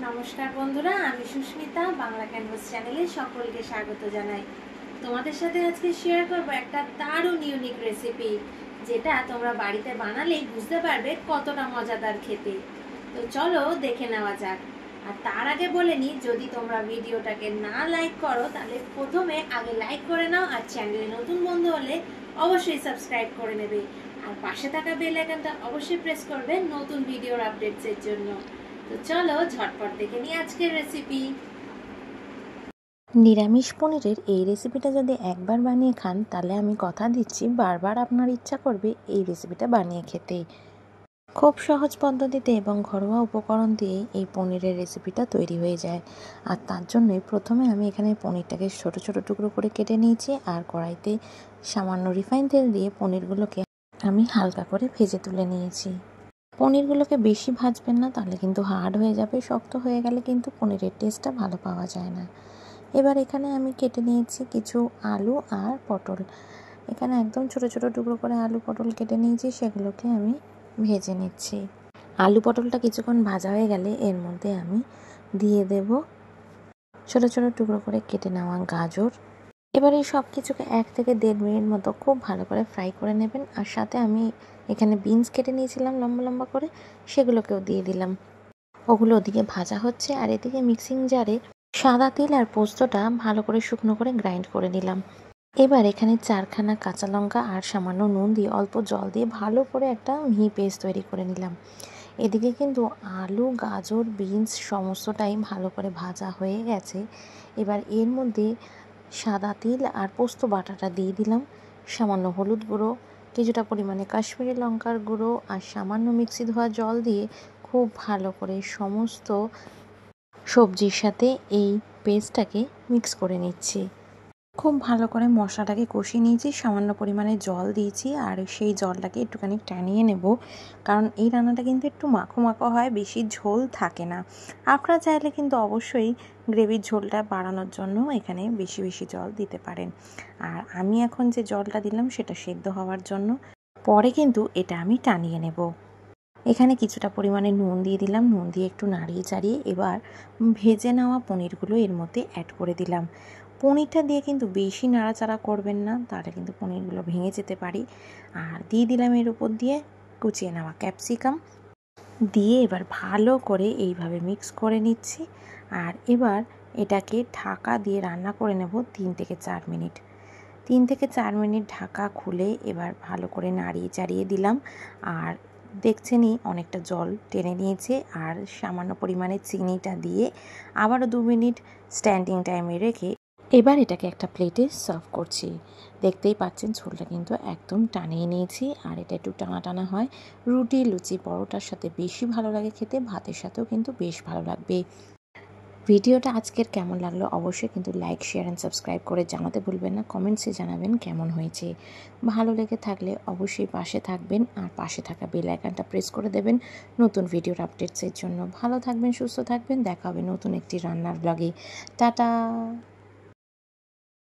নমস্কার বন্ধুরা, আমি সুস্মিতা বাংলা ক্যানভাস চ্যানেলে সকলকে স্বাগত জানাই। তোমাদের সাথে আজকে শেয়ার করব একটা দারুণ ইউনিক রেসিপি, যেটা তোমরা বাড়িতে বানালেই বুঝতে পারবে কতটা মজাদার খেতে। তো চলো দেখে নেওয়া যাক। আর তার আগে বলে নিই, যদি তোমরা ভিডিওটাকে না লাইক করো তাহলে প্রথমে আগে লাইক করে নাও, আর চ্যানেলে নতুন বন্ধু হলে অবশ্যই সাবস্ক্রাইব করে নেবে, আর পাশে থাকা বেল আইকনটা অবশ্যই প্রেস করবে নতুন ভিডিওর আপডেটসের জন্য। তো চলো ঝটপট দেখে নিই আজকের রেসিপি। নিরামিষ পনিরের এই রেসিপিটা যদি একবার বানিয়ে খান, তাহলে আমি কথা দিচ্ছি বারবার আপনার ইচ্ছা করবে এই রেসিপিটা বানিয়ে খেতে। খুব সহজ পদ্ধতিতে এবং ঘরোয়া উপকরণ দিয়ে এই পনিরের রেসিপিটা তৈরি হয়ে যায়। আর তার জন্যই প্রথমে আমি এখানে পনিরটাকে ছোট ছোট টুকরো করে কেটে নিয়েছি, আর কড়াইতে সামান্য রিফাইন তেল দিয়ে পনিরগুলোকে আমি হালকা করে ভেজে তুলে নিয়েছি। পনিরগুলোকে বেশি ভাজবেন না, তাহলে কিন্তু হার্ড হয়ে যাবে। শক্ত হয়ে গেলে কিন্তু পনিরের টেস্টটা ভালো পাওয়া যায় না। এবার এখানে আমি কেটে নিয়েছি কিছু আলু আর পটল। এখানে একদম ছোট ছোট টুকরো করে আলু পটল কেটে নিয়েছি, সেগুলোকে আমি ভেজে নিচ্ছি। আলু পটলটা কিছুক্ষণ ভাজা হয়ে গেলে এর মধ্যে আমি দিয়ে দেব ছোট ছোট টুকরো করে কেটে নেওয়া গাজর। এবার এই সব কিছুকে 1 থেকে 1.5 মিনিট মতো খুব ভালো করে ফ্রাই করে নেবেন। আর সাথে আমি এখানে বিনস কেটে নিয়েছিলাম লম্বা লম্বা করে, সেগুলোকেও দিয়ে দিলাম। ওগুলো ওদিকে ভাজা হচ্ছে, আর এদিকে মিক্সিং জারে সাদা তিল আর পোস্তটা ভালো করে শুকনো করে গ্রাইন্ড করে নিলাম। এবার এখানে 4খানা কাঁচা লঙ্কা আর সামান্য নুন দিয়ে অল্প জল দিয়ে ভালো করে একটা মিহি পেস্ট তৈরি করে নিলাম। এদিকে কিন্তু আলু, গাজর, বিনস সমস্তটাই ভালো করে ভাজা হয়ে গেছে। এবার এর মধ্যে সাদা তিল আর পোস্ত বাটাটা দিয়ে দিলাম, সামান্য হলুদ গুঁড়ো, কিছুটা পরিমাণে কাশ্মীরি লঙ্কার গুঁড়ো আর সামান্য মিক্সি ধোয়া জল দিয়ে খুব ভালো করে সমস্ত সবজির সাথে এই পেস্টটাকে মিক্স করে নিচ্ছি। খুব ভালো করে মশলাটাকে কষিয়ে নিয়েছি, সামান্য পরিমাণে জল দিয়েছি, আর সেই জলটাকে একটুখানি টানিয়ে নেব, কারণ এই রান্নাটা কিন্তু একটু মাখো মাখো হয়, বেশি ঝোল থাকে না। আপনারা চাইলে কিন্তু অবশ্যই গ্রেভির ঝোলটা বাড়ানোর জন্য এখানে বেশি বেশি জল দিতে পারেন। আর আমি এখন যে জলটা দিলাম সেটা সেদ্ধ হওয়ার জন্য, পরে কিন্তু এটা আমি টানিয়ে নেব। এখানে কিছুটা পরিমাণে নুন দিয়ে দিলাম, নুন দিয়ে একটু নাড়িয়ে চাড়িয়ে এবার ভেজে নেওয়া পনিরগুলো এর মধ্যে অ্যাড করে দিলাম। পনিরটা দিয়ে কিন্তু বেশি নাড়াচাড়া করবেন না, তাহলে কিন্তু পনিরগুলো ভেঙে যেতে পারে। আর দিয়ে দিলাম এর উপর দিয়ে কুচিয়ে নেওয়া ক্যাপসিকাম দিয়ে এবার ভালো করে এইভাবে মিক্স করে নিচ্ছি। আর এবার এটাকে ঢাকা দিয়ে রান্না করে নেব 3 থেকে 4 মিনিট। 3 থেকে 4 মিনিট ঢাকা খুলে এবার ভালো করে নাড়িয়ে চাড়িয়ে দিলাম। আর দেখছেনই অনেকটা জল টেনে নিয়েছে। আর সামান্য পরিমাণে চিনিটা দিয়ে আবারও 2 মিনিট স্ট্যান্ডিং টাইমে রেখে এবার এটাকে একটা প্লেটে সার্ভ করছি। দেখতেই পাচ্ছেন ঝোলটা কিন্তু একদম টানিয়ে নিয়েছি, আর এটা একটু টানা টানা হয়। রুটি, লুচি, পরোটার সাথে বেশি ভালো লাগে খেতে, ভাতের সাথেও কিন্তু বেশ ভালো লাগবে। ভিডিওটা আজকের কেমন লাগলো অবশ্যই কিন্তু লাইক, শেয়ার অ্যান্ড সাবস্ক্রাইব করে জানাতে ভুলবেন না। কমেন্টসে জানাবেন কেমন হয়েছে। ভালো লেগে থাকলে অবশ্যই পাশে থাকবেন, আর পাশে থাকা বেল আইকনটা প্রেস করে দেবেন নতুন ভিডিওর আপডেটসের জন্য। ভালো থাকবেন, সুস্থ থাকবেন, দেখা হবে নতুন একটি রান্নার ব্লগে। টাটা।